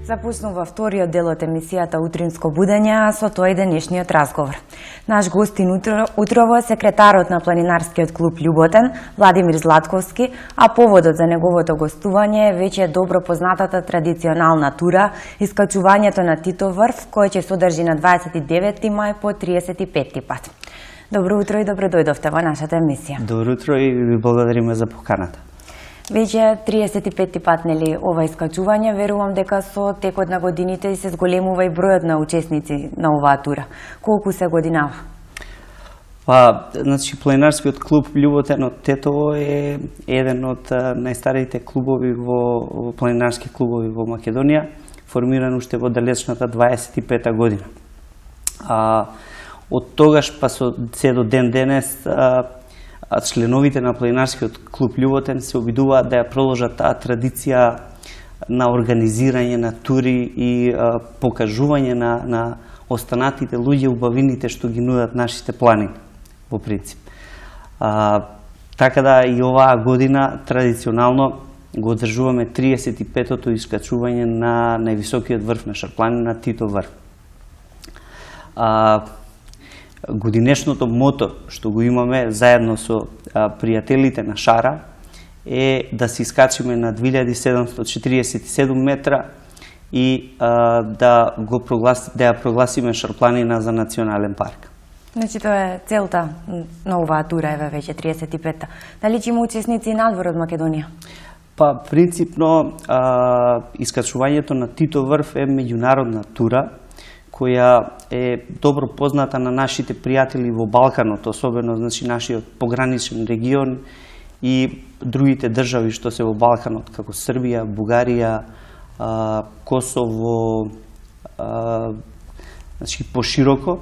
Започнува вториот дел од емисијата Утринско будење, а со тој денешниот разговор. Наш гостин утрово секретарот на планинарскиот клуб Љуботен, Владимир Златковски, а поводот за неговото гостување е веќе добро познатата традиционална тура, искачувањето на Титов врв, кој ќе содржи на 29 мај по 35 пат. Добро утро и добро дојдовте во нашата емисија. Добро утро и ви благодариме за поканата. Веќе 35 пат, нели, ова искачување, верувам дека со текот на годините се зголемува и бројот на учесници на оваа тура. Колку се годинава? Значи, планинарскиот клуб Љуботен од Тетово е еден од најстарите клубови во планинарски клубови во Македонија, формиран уште во далечната 25-та година. Од тогаш па се до ден денес членовите на планинарскиот клуб Љуботен се обидуваат да ја продолжат таа традиција на организирање на тури и покажување на останатите луѓе убавините што ги нудат нашите планини, во принцип. Така да и оваа година традиционално го одржуваме 35-тото искачување на највисокиот врв на Шарпланина, Титов врв. Годинешното мото што го имаме заедно со пријателите на Шара е да се искачиме на 2747 метра и да ја прогласиме Шарпланина за национален парк. Значи тоа е целта на оваа тура, еве веќе 35-та. Дали ќе има учесници надвор од Македонија? Принципно искачувањето на Титов врв е меѓународна тура која е добро позната на нашите пријатели во Балканот, особено значи нашиот пограничен регион и другите држави што се во Балканот, како Србија, Бугарија, Косово, значи пошироко,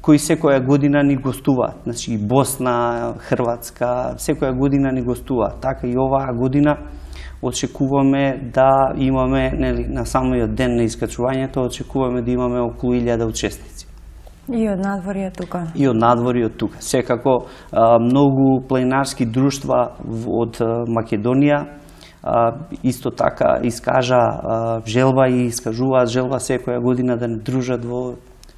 кои секоја година ни гостуваат. Значи Босна, Хрватска, секоја година ни гостуваат. Така и оваа година очекуваме да имаме, нели, на самиот ден на искачувањето, очекуваме да имаме околу 1000 учесници. И од надворија тука? И од надворија тука. Секако, многу планинарски друштва од Македонија исто така искажа желба и искажуваат желба секоја година да не дружат во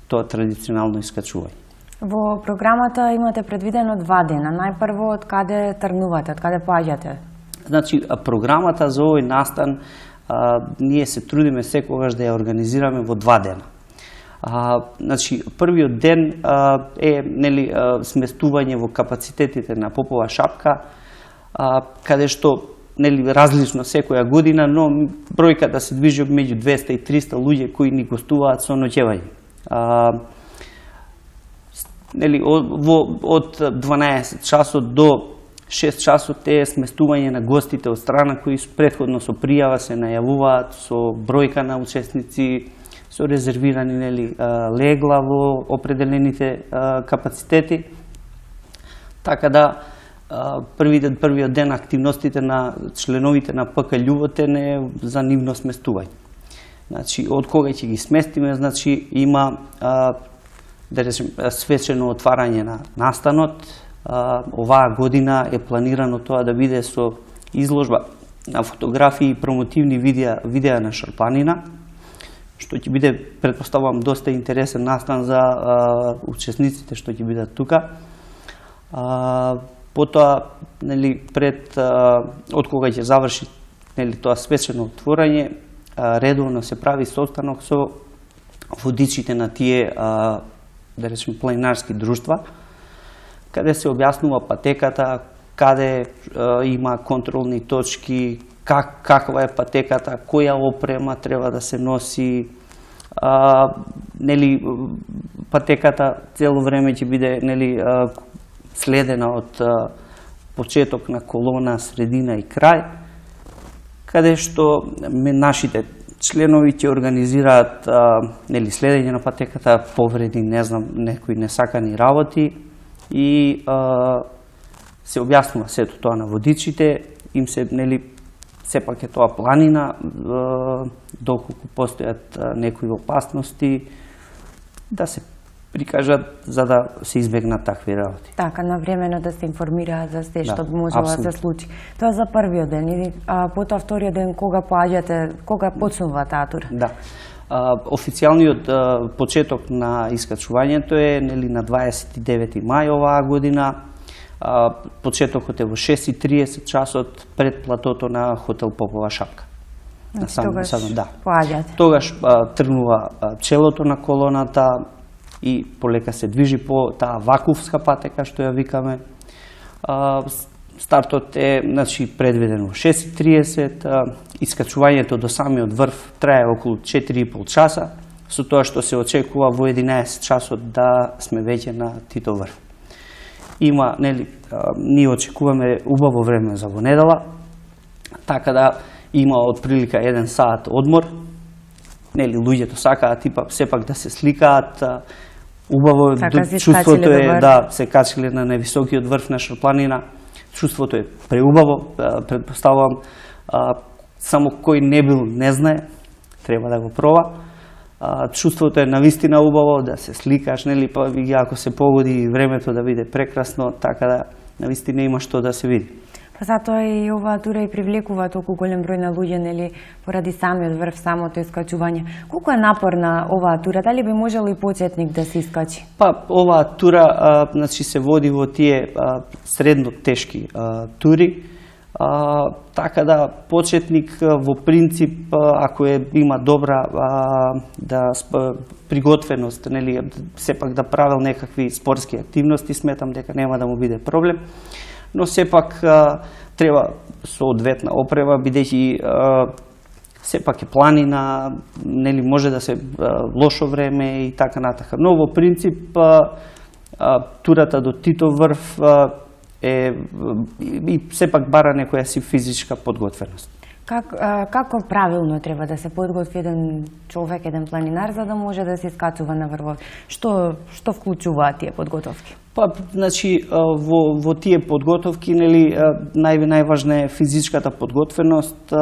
тоа традиционално искачување. Во програмата имате предвидено 2 дена. Најпрво, од каде тргнувате, од каде поаѓате? Значи, програмата за овој настан, ние се трудиме секогаш да ја организираме во 2 дена. Значи, првиот ден е, нели, сместување во капацитетите на Попова шапка, каде што, нели, различно секоја година, но бројката се движи меѓу 200 и 300 луѓе кои ни гостуваат со ноќевање. Нели, од 12 часот до 6 часот е сместување на гостите од страна кои претходно со пријава се најавуваат со бројка на учесници, со резервирани, нели, легла во определените капацитети. Така да првиот ден активностите на членовите на ПК Љуботен е за нивно сместување. Значи, од кога ќе ги сместиме, значи има да речем свечено отварање на настанот. Оваа година е планирано тоа да биде со изложба на фотографии и промотивни видеа на Шарпланина, што ќе биде, претпоставувам, доста интересен настан за учесниците што ќе бидат тука. Потоа, нели, од кога ќе заврши, нели, тоа свечено отворање, редовно се прави состанок со водичите на тие, да речем, планинарски друштва, каде се објаснува патеката, каде има контролни точки, каква е патеката, која опрема треба да се носи, нели, патеката цело време ќе биде, нели, следена од почеток на колона, средина и крај, каде што нашите членови ќе организираат, нели, следење на патеката, повреди, не знам, некои несакани работи, и се објаснува сето тоа на водичите, им се, нели, сепак е тоа планина, доколку постојат некои опасности, да се прикажат за да се избегнат такви работи. Така, навремено да се информираат за се што Да, би можело да се апсолутно. случи. Тоа за првиот ден, и потоа вториот ден кога поаѓате, кога почнува таа тура? Да. Официјалниот почеток на искачувањето е нели на 29 мај оваа година. Почетокот е во 6:30 часот пред платото на хотел Попова шапка. Тогаш поаѓате. Тогаш тргнува челото на колоната и полека се движи по таа вакувска патека што ја викаме. Стартот е предвиден во 6:30, искачувањето до самиот врв трае околу 4,5 часа, со тоа што се очекува во 11 часот да сме веќе на Титов врв. Има, ние очекуваме убаво време за во недела, така да има отприлика 1 сат одмор. Луѓето сакаат сепак да се сликаат, убаво чувството е да се качиле на највисокиот врв на Шарпланина. Чувството е преубаво, предпоставувам, само кој не бил не знае, треба да го проба. Чувството е навистина убаво, да се сликаш, па ако се погоди времето да биде прекрасно, така да навистина има што да се види. Па затоа и оваа тура и привлекува толку голем број на луѓе, поради самиот врв, самото искачување. Колку е напорна оваа тура? Дали би можел и почетник да се искачи? Па, оваа тура се води во тие средно тешки тури, така да почетник во принцип, ако има добра приготвеност, сепак да правил некакви спортски активности, сметам дека нема да му биде проблем. Но сепак треба соодветна опрема, бидејќи сепак е планина, може да се лошо време и така натака. Но во принцип турата до Титов врв и сепак бара некоја си физичка подготвеност. Како правилно треба да се подготви еден човек, еден планинар, за да може да се искачува на врвот? Што вклучуваат тие подготовки? Па, во тие подготовки, најважна е физичката подготвеност,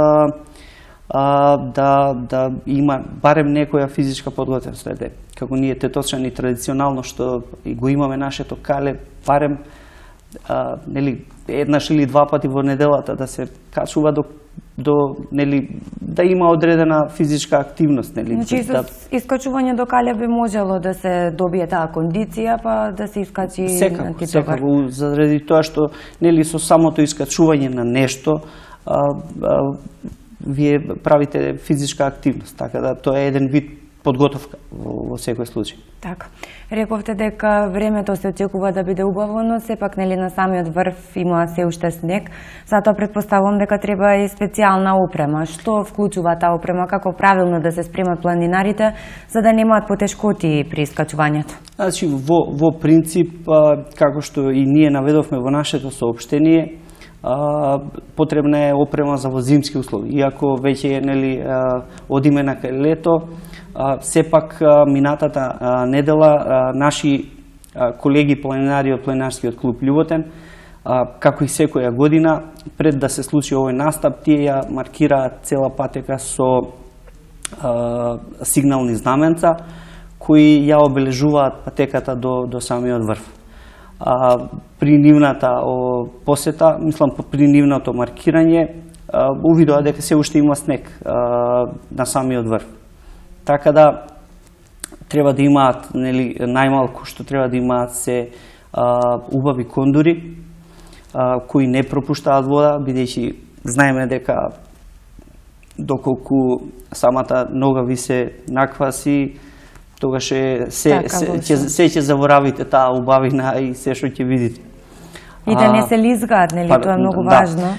да има барем некоја физичка подготвеност. Како ние теточани традиционално што и го имаме нашето кале, барем еднаш или два пати во неделата да се качува да има одредена физичка активност. Значи, со искачување до кале би можело да се добие таа кондиција, па да се искачи на Титов врв. Секако, заради тоа што со самото искачување на нешто, вие правите физичка активност, така да тоа е еден вид подготовка во секој случај. Така. Рековте дека времето се очекува да биде убаво, но сепак на самиот врв има се уште снег, затоа предпоставувам дека треба и специјална опрема. Што вклучува таа опрема, како правилно да се спремат планинарите за да немаат потешкоти при искачувањето? Значи, во принцип, како што и ние наведовме во нашето соопштение, потребна е опрема за во зимски услови. Иако веќе одиме на кај лето, сепак минатата недела наши колеги планинари од планинарскиот клуб Љуботен, како и секоја година, пред да се случи овој настап, тие ја маркираат цела патека со сигнални знаменца кои ја обележуваат патеката до самиот врв. При нивната посета, мислам при нивното маркирање, увидоа дека се уште има снег на самиот врв. Така да треба да имаат, најмалку што треба да имаат се убави кондури кои не пропуштаат вода, бидејќи знаеме дека доколку самата нога ви се накваси, тогаш се ќе заборавите таа убавина и се што ќе видите. И да не се лизгаат, тоа е многу важно.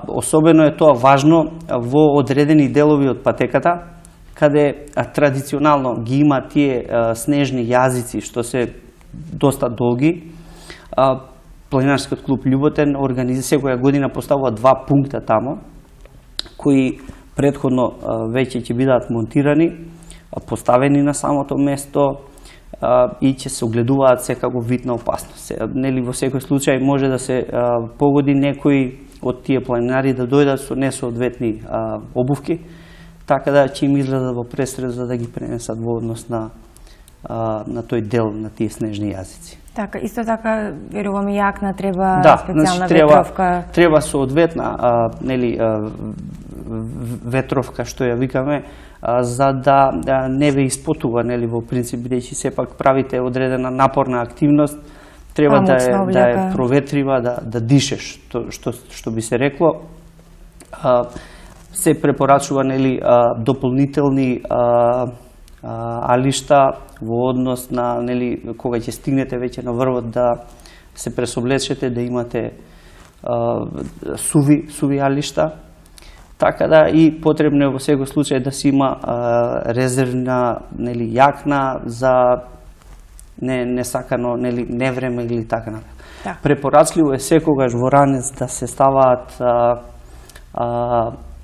Особено е тоа важно во одредени делови од патеката, каде традиционално ги има тие снежни јазици што се доста долги. Планинарскиот клуб Љуботен секоја година поставува 2 пункта тамо, кои претходно веќе ќе бидат монтирани, поставени на самото место и ќе се огледуваат секако вид на опасност. Во секој случај може да се погоди некои од тие планинари да дојдат со несоодветни обувки, така да ќе им изгледат во пресред за да ги пренесат во однос на на тој дел на тие снежни јазици. Така, исто така, верувам и јакна треба Да, специјална значи, ветровка. треба соодветна ветровка што ја викаме, за да не ве испотува, нели, во принцип, бидејќи сепак правите одредена напорна активност, треба да е проветрива, да дишеш, што би се рекло. Се препорачува, нели, дополнителни алишта во однос на, нели, кога ќе стигнете веќе на врвот, да се пресоблечете, да имате суви алишта. Така да и потребно е во секој случај да се има резервна, нели, јакна за несакано, нели, невреме или така натаму. Да. Препорачливо е секогаш во ранец да се ставаат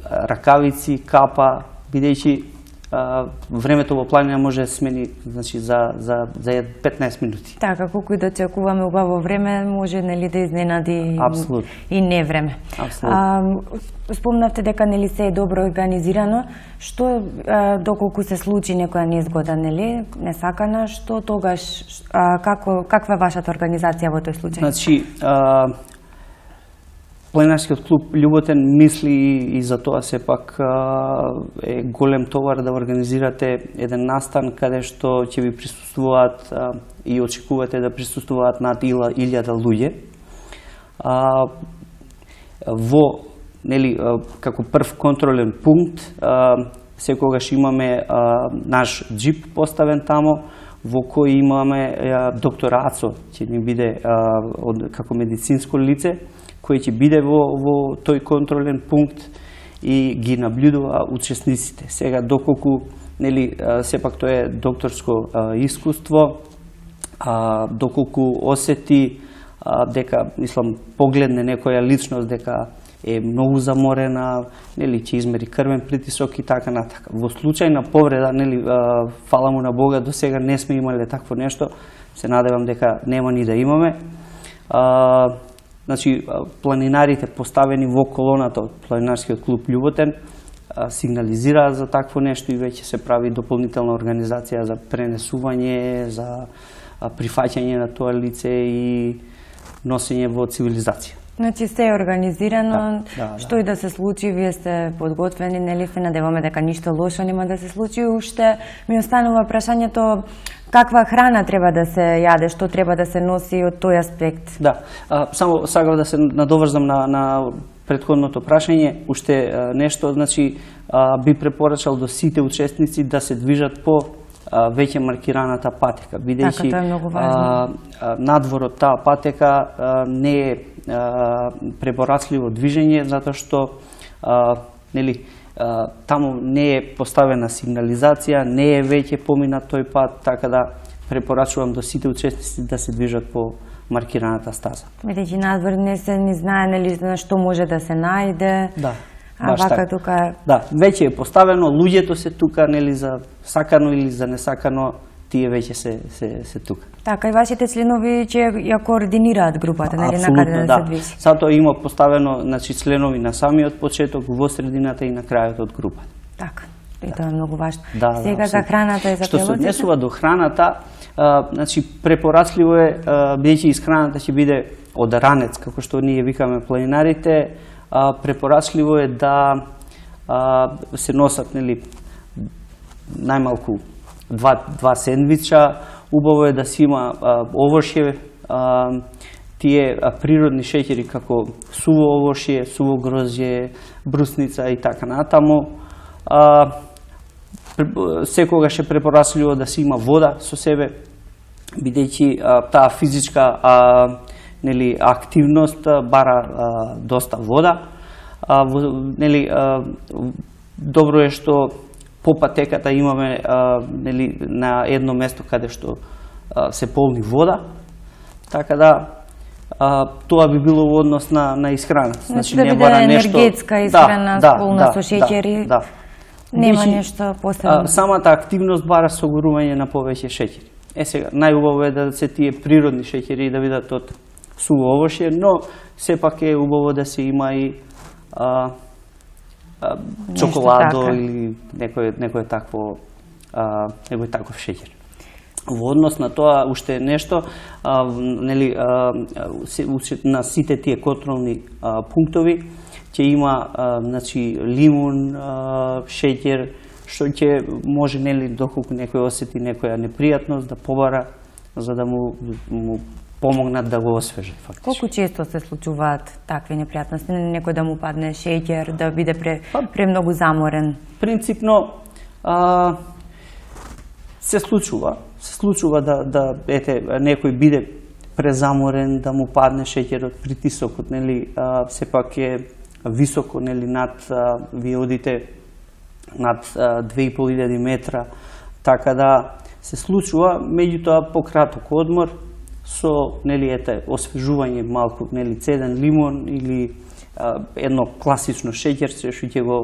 ракавици, капа, бидејќи времето во планина може да смени, значи, за 15 минути. Така, колку и да очекуваме убаво време, може, нели, да изненади и невреме. Апсолутно. Спомнавте дека, нели, се е добро организирано. Што доколку се случи некоја незгода, нели, несакана, што тогаш, каква е вашата организација во тој случај? Значи, Планинарскиот клуб Љуботен мисли и за тоа сепак е голем товар да организирате еден настан каде што ќе ви присуствуваат и очекувате да присуствуваат над 1000 луѓе. Во, нели, како прв контролен пункт, секогаш имаме наш джип поставен тамо, во кој имаме доктор Ацо, ќе ни биде како медицинско лице, кој ќе биде во тој контролен пункт и ги наблюдува учесниците. Сега, доколку, нели, сепак тоа е докторско искуство, доколку осети дека, мислам, погледне некоја личност дека е многу заморена, нели, ќе измери крвен притисок и така натака. Во случај на повреда, нели, фала му на Бога, до сега не сме имале такво нешто, се надевам дека нема ни да имаме. Значи, планинарите поставени во колоната од Планинарскиот клуб Љуботен сигнализираат за такво нешто и веќе се прави дополнителна организација за пренесување, за прифаќање на тоа лице и носење во цивилизација. Значи, се е организирано, да. Што и да се случи, вие сте подготвени, нели, се надеваме дека ништо лошо нема да се случи. Уште ми останува прашањето каква храна треба да се јаде, што треба да се носи од тој аспект. Да, само сакав да се надоврзам на претходното прашање, уште нешто, значи, би препорачал до сите учесници да се движат по веќе маркираната патека, бидејќи надвор од таа патека не е препорачливо движење, затоа што нели, таму не е поставена сигнализација, не е веќе поминат тој пат, така да препорачувам до сите учесници да се движат по маркираната стаза. Бидејќи надвор не се ни знае, нели, на што може да се најде. Да. Вака тука... Да, веќе е поставено, луѓето се тука, нели, за сакано или за несакано, тие веќе се тука. Така, и вашите членови ќе ја координираат групата, нели, на каде да се движи? Затоа има поставено, значи, членови на самиот почеток, во средината и на крајот од групата. Така, и тоа е многу важно. Да, сега за храната и за превозите. Што се однесува до храната, значи, препорачливо е, бидејќи исхраната ќе биде од ранец, како што ние викаме планинарите, препорачливо е да се носат, нели, најмалку два сендвича, убаво е да си има овошје, тие природни шеќери како суво овошје, суво грозје, брусница и така натаму. Секогаш е препорачливо да си има вода со себе, бидејќи таа физичка нели, активност бара доста вода. Нели, добро е што по патеката имаме нели, на едно место каде што се полни вода, така да тоа би било во однос на исхраната. Значи, да биде енергетска исхрана, полна со шеќери, нема нешто посебно. Самата активност бара согорување на повеќе шеќери. Сега, најубаво е да се тие природни шеќери да бидат од суво овошје, но сепак е убаво да се има и чоколадо или некој таков шеќер. Во однос на тоа, уште нешто, нели, на сите тие контролни пунктови ќе има значи, лимун, шеќер, што ќе може, нели, доколку некој осети некоја непријатност, да побара, за да му помогнат да го освежи, фактично. Колку често се случуваат такви непријатности? Некој да му падне шеќер, да биде премногу заморен? Принципно, се случува да ете, некој биде презаморен, да му падне шеќерот, притисокот, нели, сепак е високо, нели, над, вие одите над 2500 метра, така да се случува, меѓутоа пократок одмор со, нели, ете, освежување малку, нели, цеден лимон или едно класично шеќерце што ќе го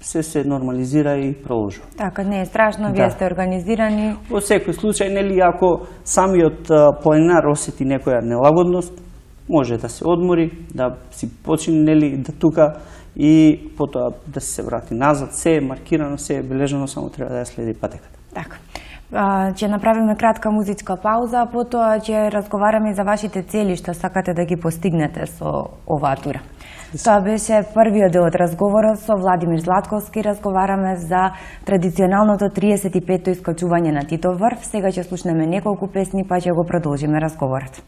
се нормализира и продолжува. Така, не е страшно, вие сте организирани. Во секој случај, нели, ако самиот планинар осети некоја нелагодност, може да се одмори, да си почине, нели, да тука и потоа да се врати назад. Се е маркирано, се е бележано, само треба да ја следи патеката. Така. Ќе направиме кратка музичка пауза, а потоа ќе разговараме за вашите цели што сакате да ги постигнете со оваа тура. Тоа беше првиот дел од разговорот со Владимир Златковски. Разговараме за традиционалното 35-то искачување на Титов врв. Сега ќе слушнеме неколку песни, па ќе го продолжиме разговорот.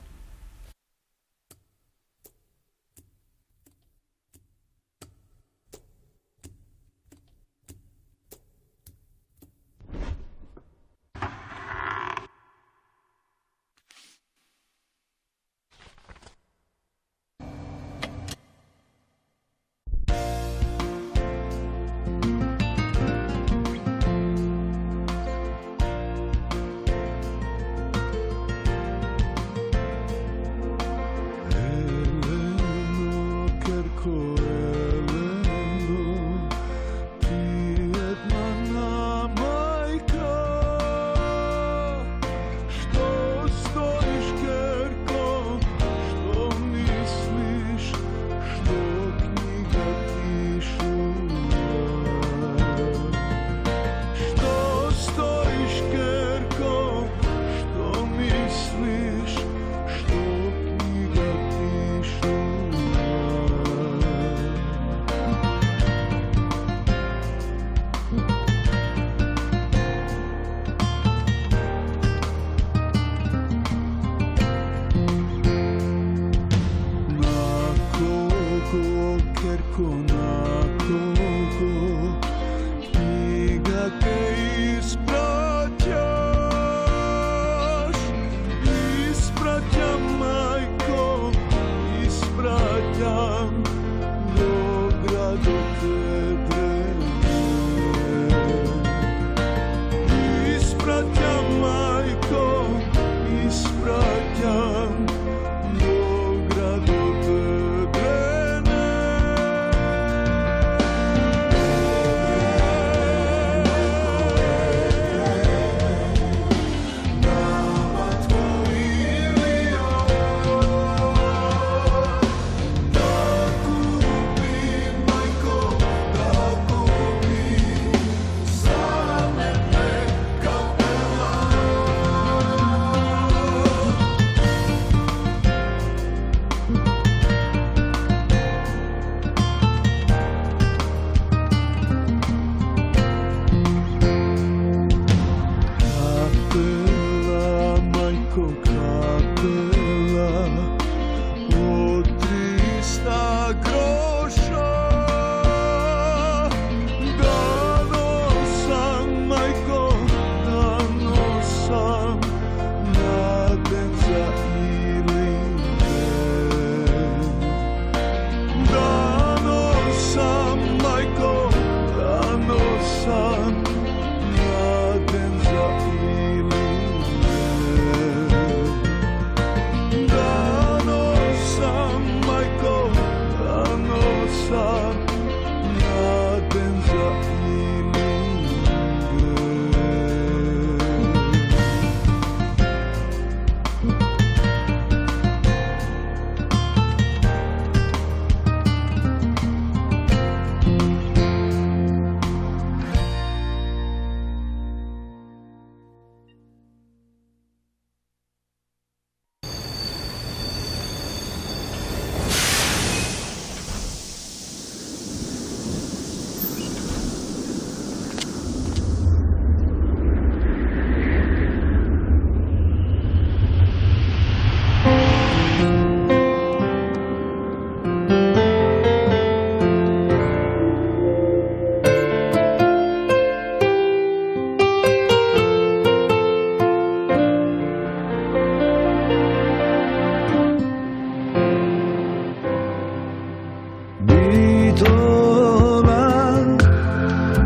Bitola,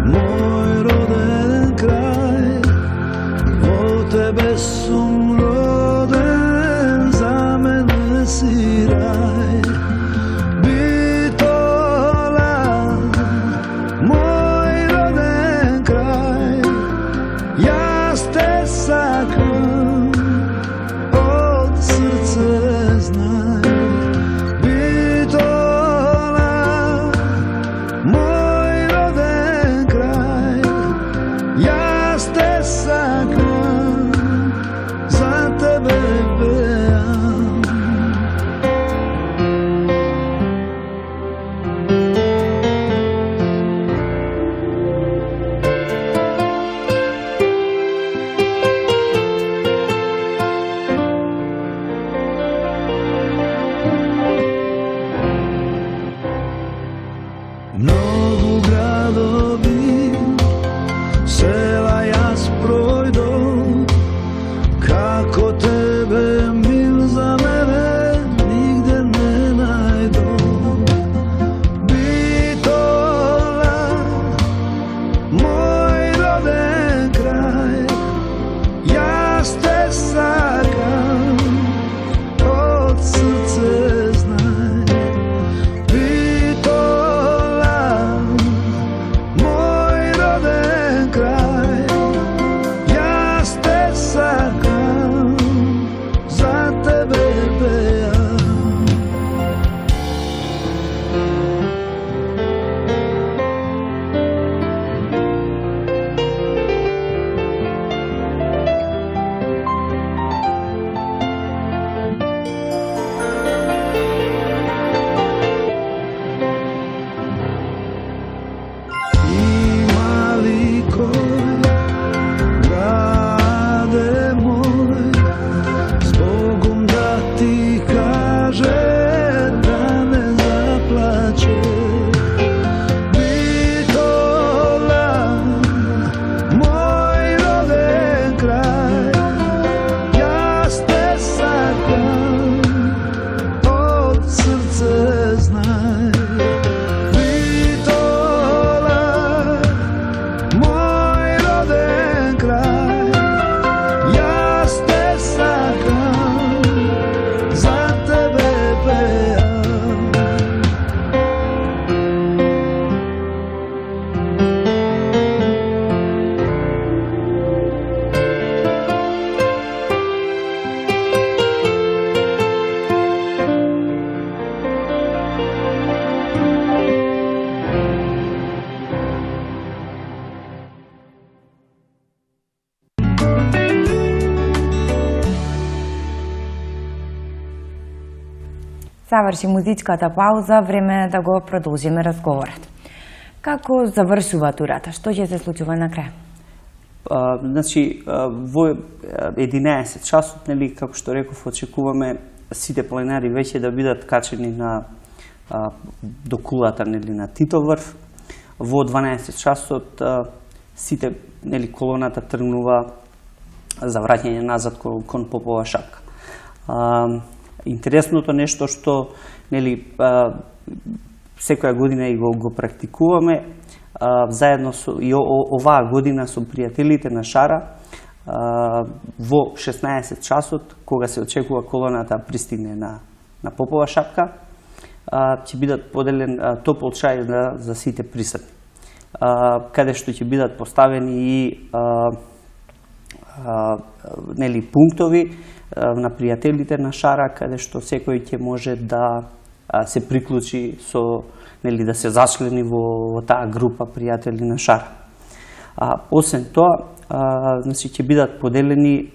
moj roden kraj, vo tebe sum roden, za mene si raj. Bitola, moj roden kraj, ja te sakam, od srce znaj. Bitola, moj roden kraj, ja te sakam, za tebe pejam. Mnogo gradovi, sela jaz projdom, kako tebe mil za mene nigde ne najdom. Bitola, moj roden kraj, jaz te sakam, od srce znaj. Bitola, moj roden kraj, jaz te sakam, za tebe pejam. Ima li koji, grade moj, zbogom da ti kaže, da ne zaplače. Bitola, moj roden kraj, jaz te sakam, od srce znaj. Bitola, moj roden kraj, jaz te sakam, za tebe pejam. Заврши музичката пауза, време е да го продолжиме разговорот. Како завршува турата? Што ќе се случува на крај? Значи, во 11 часот, нели, како што реков, очекуваме сите планинари веќе да бидат качени до кулата, нели, на Титоврв. Во 12 часот сите, нели, колоната тргнува за враќање назад кон Попова шапка. Интересното нешто што, нели, секоја година и го практикуваме, заедно и оваа година со пријателите на Шара, во 16 часот, кога се очекува колоната пристигне на Попова шапка, ќе бидат поделен топол чај за сите присутни, каде што ќе бидат поставени и нели, пунктови на пријателите на Шара, каде што секој ќе може да се приклучи со, нели, да се зачлени во таа група пријатели на Шара. Освен тоа, значи ќе бидат поделени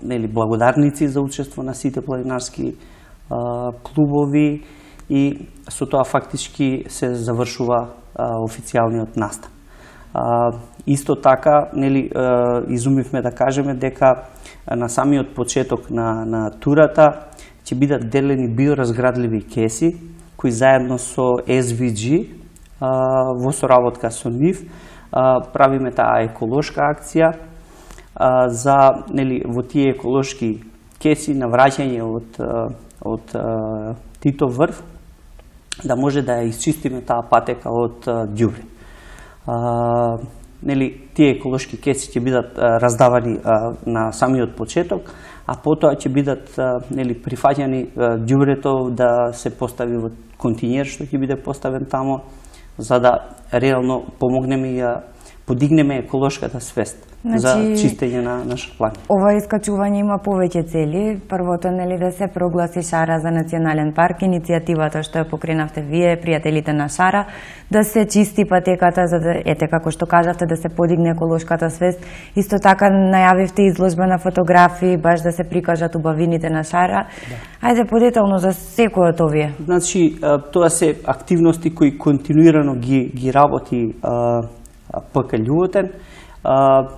нели, благодарници за учество на сите планинарски клубови и со тоа фактички се завршува официјалниот настан. Исто така, нели, изумивме да кажеме дека на самиот почеток на турата ќе бидат делени биоразградливи кеси, кои заедно со SVG, во соработка со нив, правиме таа еколошка акција за, нели, во тие еколошки кеси на враќање од Тито врв, да може да ја исчистиме таа патека од ѓубре. Тие еколошки кеси ќе бидат раздавани на самиот почеток, а потоа ќе бидат прифаќани ѓубрето да се постави во континер што ќе биде поставен тамо, за да реално помогнеме и ја подигнеме еколошката свест за чистење на Шарпланина. Ова искачување има повеќе цели. Првото да се прогласи Шара за национален парк, иницијативата што ја покренавте вие, пријателите на Шара, да се чисти патеката, за да, ете како што кажавте, да се подигне еколошката свест. Исто така најавивте изложба на фотографии, баш да се прикажат убавините на Шара. Да. Ајде подетално за секој од овие. Значи, тоа се активности кои континуирано ги работи ПК Љуботен.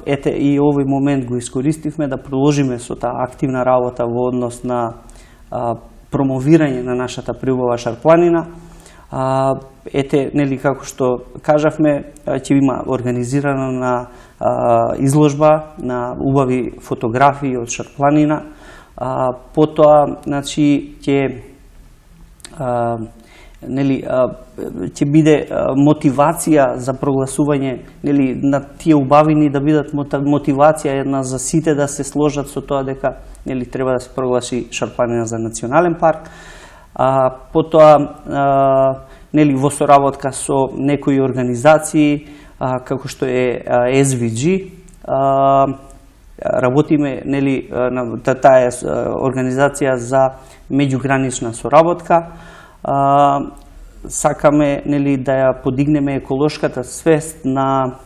Ете и овој момент го искористивме да продолжиме со таа активна работа во однос на промовирање на нашата приубава Шарпланина. Ете, како што кажавме, ќе има организирана на изложба на убави фотографии од Шарпланина. Потоа, значи, ќе биде мотивација за прогласување на тие убавини, да бидат мотивација една за сите да се сложат со тоа дека треба да се прогласи Шарпланина за национален парк. Потоа во соработка со некои организации како што е SVG, работиме таа е организација за меѓугранична соработка. Сакаме да ја подигнеме еколошката свест на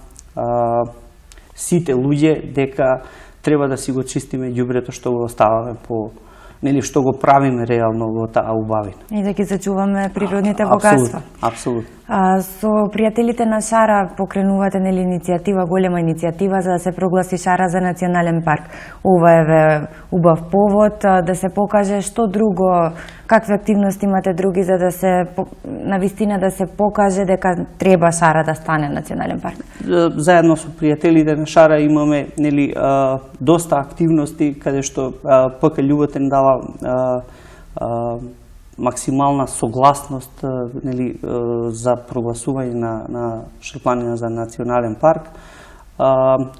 сите луѓе дека треба да си го чистиме ѓубрето што го оставаме што го правиме реално во таа убавина. И да ги зачуваме природните богатства. Апсолутно. Со пријателите на Шара покренувате иницијатива, голема иницијатива за да се прогласи Шара за национален парк. Ова е убав повод да се покаже што друго, какви активности имате други за да се навистина да се покаже дека треба Шара да стане национален парк. Заедно со пријателите на Шара имаме доста активности каде што ПК Љуботен дава максимална согласност за прогласување на Шарпланина за национален парк.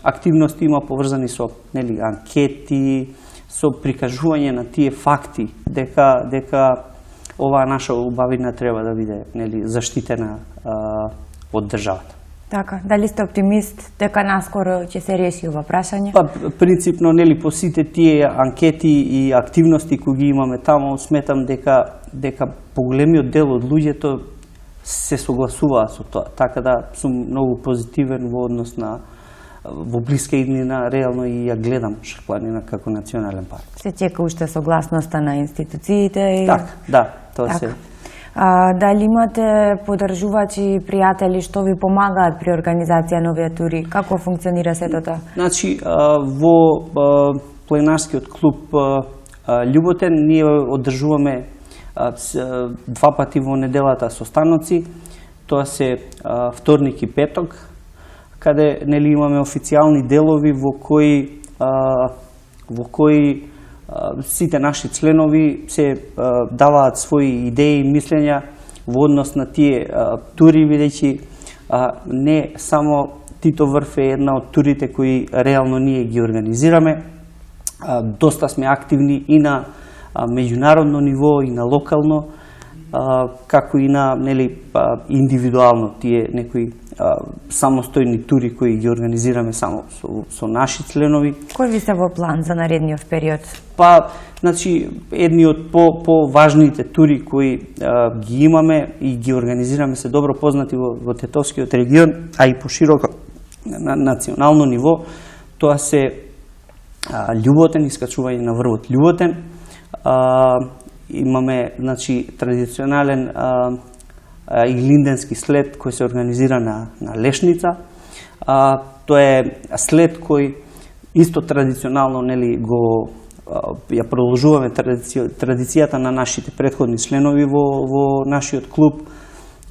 Активности има поврзани со анкети, со прикажување на тие факти дека оваа наша убавина треба да биде заштитена од државата. Така, дали сте оптимист дека наскоро ќе се реши ова прашање? Принципно, по сите тие анкети и активности кои ги имаме таму, сметам дека поголемиот дел од луѓето се согласуваат со тоа. Така да сум многу позитивен во однос на во блиска иднина реално и ја гледам Шарпланина како национален парк. Се чека уште согласноста на институциите? Така, да, тоа се. Дали имате подржувачи, пријатели што ви помагаат при организација на овие тури? Како функционира сето тоа? Значи, во планинарскиот клуб Љуботен ние одржуваме 2 пати во неделата состаноци. Тоа се вторник и петок, каде имаме официјални делови во кои сите наши членови се даваат своји идеи и мислења во однос на тие тури, бидејќи не само Тито врв е една од турите кои реално ние ги организираме. Доста сме активни и на меѓународно ниво, и на локално, како и на индивидуално тие некои самостојни тури кои ги организираме само со наши членови. Кој ви се во план за наредниот период? Значи, едни од по-важните тури кои ги имаме и ги организираме се добро познати во Тетовскиот регион, а и пошироко на национално ниво, тоа се Љуботен, искачување на врвот Љуботен. Имаме, значи, традиционален илинденски след кој се организира на Лешница. Тоа е след кој исто традиционално ја продолжуваме традицијата на нашите претходни членови во нашиот клуб,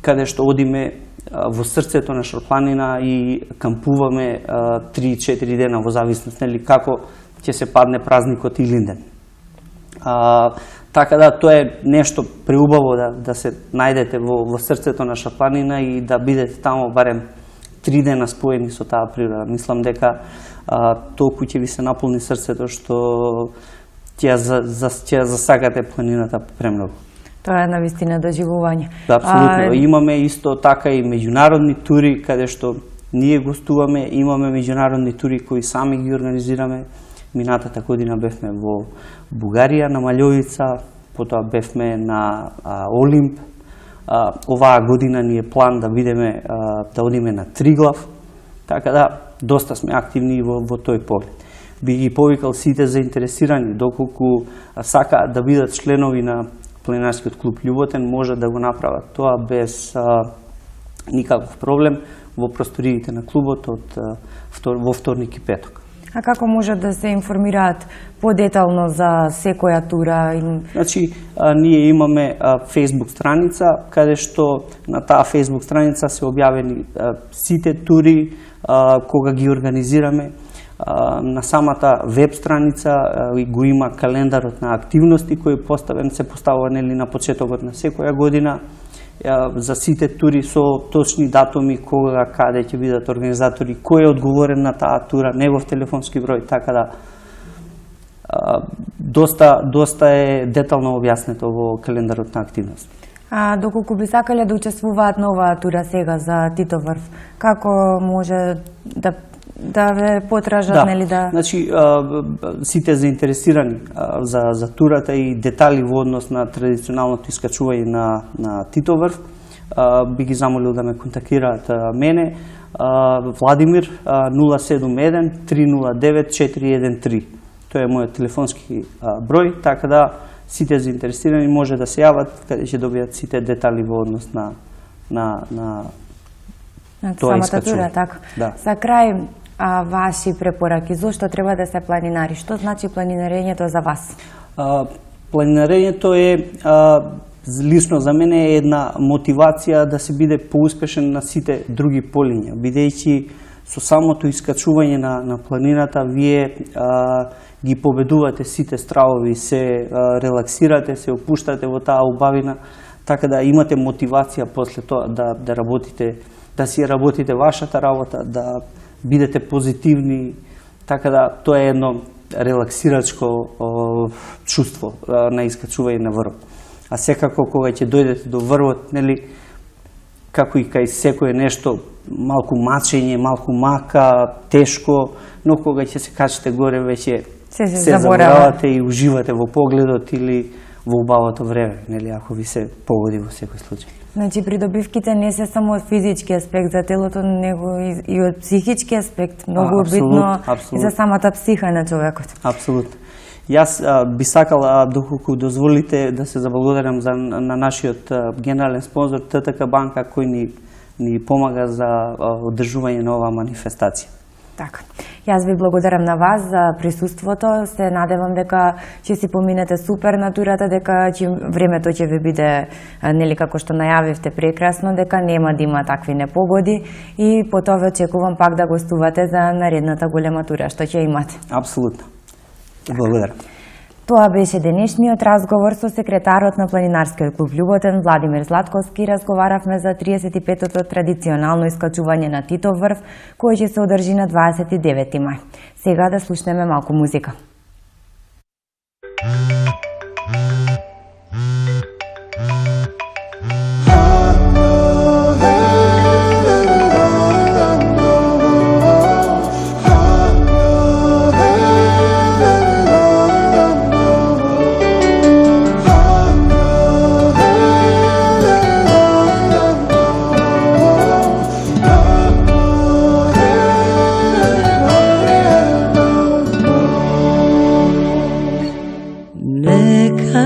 каде што одиме во срцето на Шарпланина и кампуваме 3-4 дена во зависност како ќе се падне празникот Илинден. Така да, тоа е нешто преубаво да се најдете во срцето на Шапланина и да бидете тамо барем 3 дена споени со таа природа. Мислам дека толку ќе ви се наполни срцето што ќе засакате планината премногу. Тоа е навистина доживување. Да, апсолутно. Имаме исто така и меѓународни тури каде што ние гостуваме, имаме меѓународни тури кои сами ги организираме. Минатата година бевме во Бугарија на Маљовица, потоа бевме на Олимп. Оваа година ни е план да бидеме да одиме на Триглав. Така да доста сме активни во тој поглед. Би ги повикал сите заинтересирани, доколку сакаат да бидат членови на Планинарскиот клуб Љуботен, може да го направат тоа без никаков проблем во просториите на клубот во вторник и петок. А како можат да се информираат подетално за секоја тура? Значи, ние имаме Facebook страница, каде што на таа Facebook страница се објавени сите тури, кога ги организираме. На самата веб страница го има календарот на активности кој се поставува на почетокот на секоја година за сите тури со точни датуми кога, каде ќе бидат организатори, кој е одговорен на таа тура, негов телефонски број, така да доста е детално објаснето во календарот на активност. А доколку би сакале да учествуваат на оваа тура сега за Титоврв, како може да ве потражат, нели да... Значи, сите заинтересирани за турата и детали во однос на традиционалното искачување на Титоврв, би ги замолил да ме контактираат мене, Владимир 071-309-413. Тоа е мојот телефонски број, така да сите заинтересирани може да се јават, каде ќе добијат сите детали во однос на тоа искачување. Така. Да. За крај, ваши препораки, зошто треба да се планинари? Што значи планинарењето за вас? Планинарењето е, лично за мене, е една мотивација да се биде поуспешен на сите други полиња, бидејќи со самото искачување на планината вие ги победувате сите стравови, се релаксирате, се опуштате во таа убавина, така да имате мотивација после тоа да работите, да си работите вашата работа, да бидете позитивни, така да тоа е едно релаксирачко чувство на искачување на врв. А секако кога ќе дојдете до врвот, нели, како и кај секое нешто, малку мачење, малку мака, тешко, но кога ќе се качите горе веќе се заборавате и уживате во погледот или во убавото време, нели, ако ви се погоди во секој случај. Значи, придобивките не се само од физички аспект за телото, него и од психички аспект, многу битно и за самата психа на човекот. Апсолутно. Јас би сакал, доколку дозволите, да се заблагодарам на нашиот генерален спонзор ТТК банка, кој ни помага за одржување на оваа манифестација. Така. Јас ви благодарам на вас за присуството. Се надевам дека ќе си поминете супер на турата, дека времето ќе ви биде, нели, како што најавивте, прекрасно, дека нема да има такви непогоди и потоа ве очекувам пак да гостувате за наредната голема тура што ќе имате. Апсолутно. Благодарам. Тоа беше денешниот разговор со секретарот на Планинарскиот клуб Љуботен Владимир Златковски. Разговаравме за 35-тото традиционално искачување на Титоврв, кој ќе се одржи на 29 мај. Сега да слушнеме малку музика.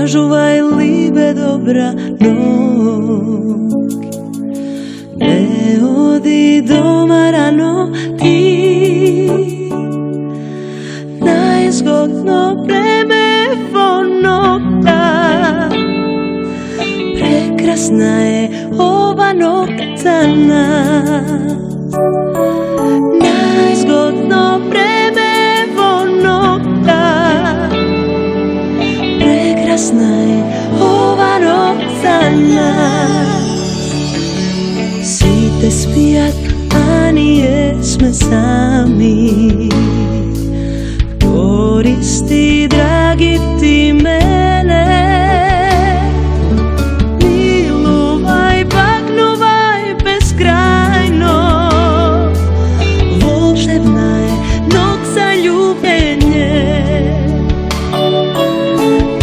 Кажувај ли бе добра ног, не оди дома рано ти, најзгодно време во ноќта, прекрасна е ова ноќ за нас, најзгодно време во ноќта, jasna je ova noć za nas. Svi te spijat, a nijesme sami. Koristi, dragi, ti mene. Miluvaj, bagnuvaj beskrajno. Volšebna je noć za ljubljenje.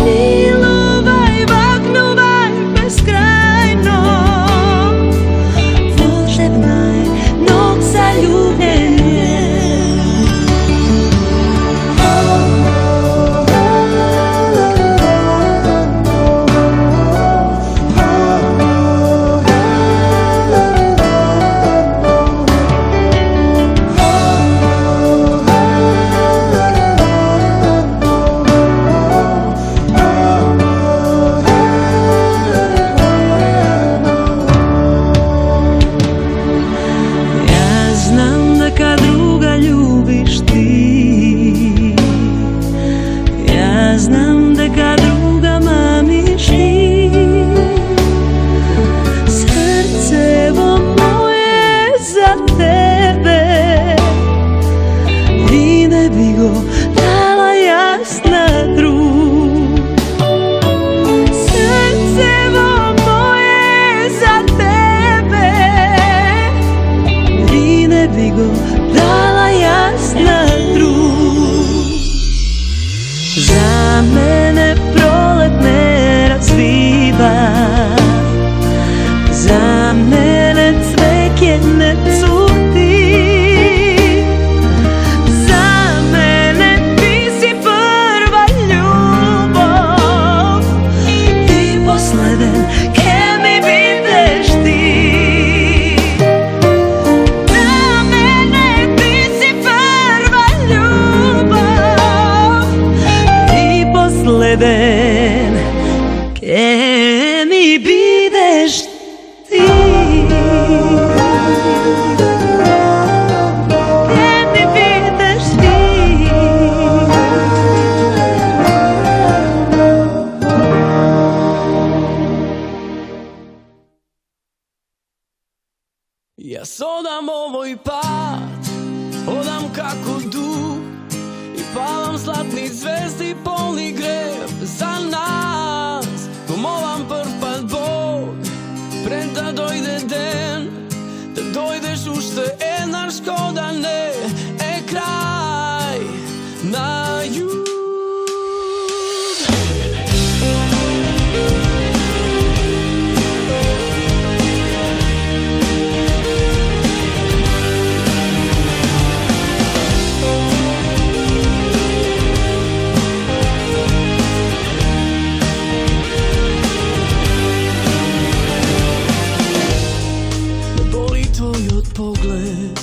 Miluvaj, bagnuvaj beskrajno. Volšebna je noć za ljubljenje. Znam da kad druga mamiš ti, srce moje za tebe, i ne bi go dala jasna drug. Srce moje za tebe, i ne bi go dala jasna drug. Za mene prolet ne razviva, za mene cvekje ne cvoti, za mene ti si prva ljubav i posleden ke mi videš ti. Za mene ti si prva ljubav i posleden ke mi videš ti. Ke mi videš ti. Ja sodam ovoj pad, odam kako duh i palam zlatni zvezdi polni greb za nas. Pomovam prv pad Bog, pred da dojde den, da dojdeš ušte jedna škoda ne e kraj na jug. Pogled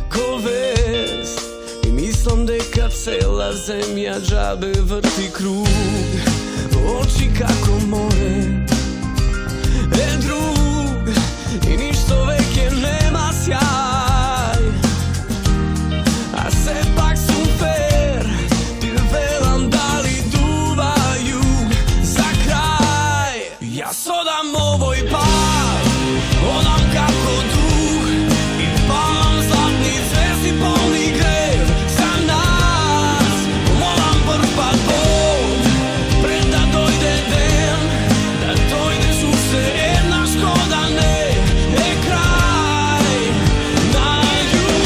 ko vest i mislim deka cela zemlja džabe vrti krug. Oči kako more, drug, i ništo veke nema sjaj. A se pak su fair, ti velam da li duvaju za kraj. Ja sodam ovoj pad, odam kako duh i palam zlatni zvezdi polni greb za nas. Pomolam prv pad Bog, pred da dojde den, da dojdeš ušte jedna škoda ne e kraj na jug.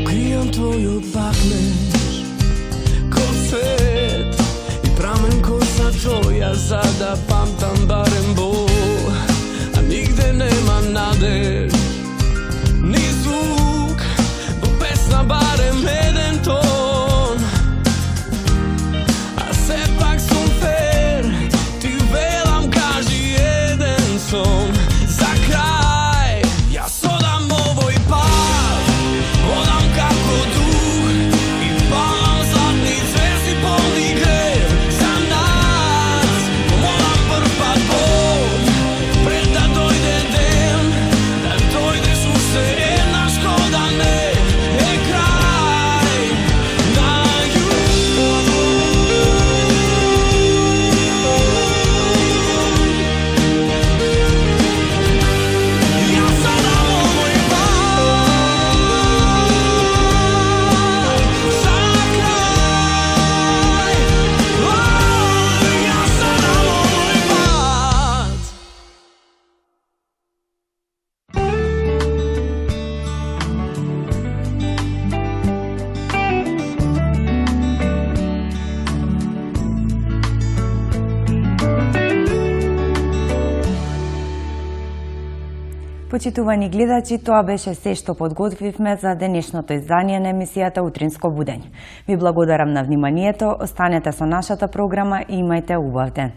Ukrijam tvoj odbahneš ko cvet i pramen kosa tvoja zada pamtam barem bol, a nigde nema nade ni zvuk, bo pesna barem jeden ton. A se pak sam fair, ti velam kaži jeden son za kraj. Ja sodam ovoj pad, odam kako duh Почитувани гледачи, тоа беше се што подготвивме за денешното издание на емисијата Утринско будење. Ви благодарам на вниманието, останете со нашата програма и имајте убав ден.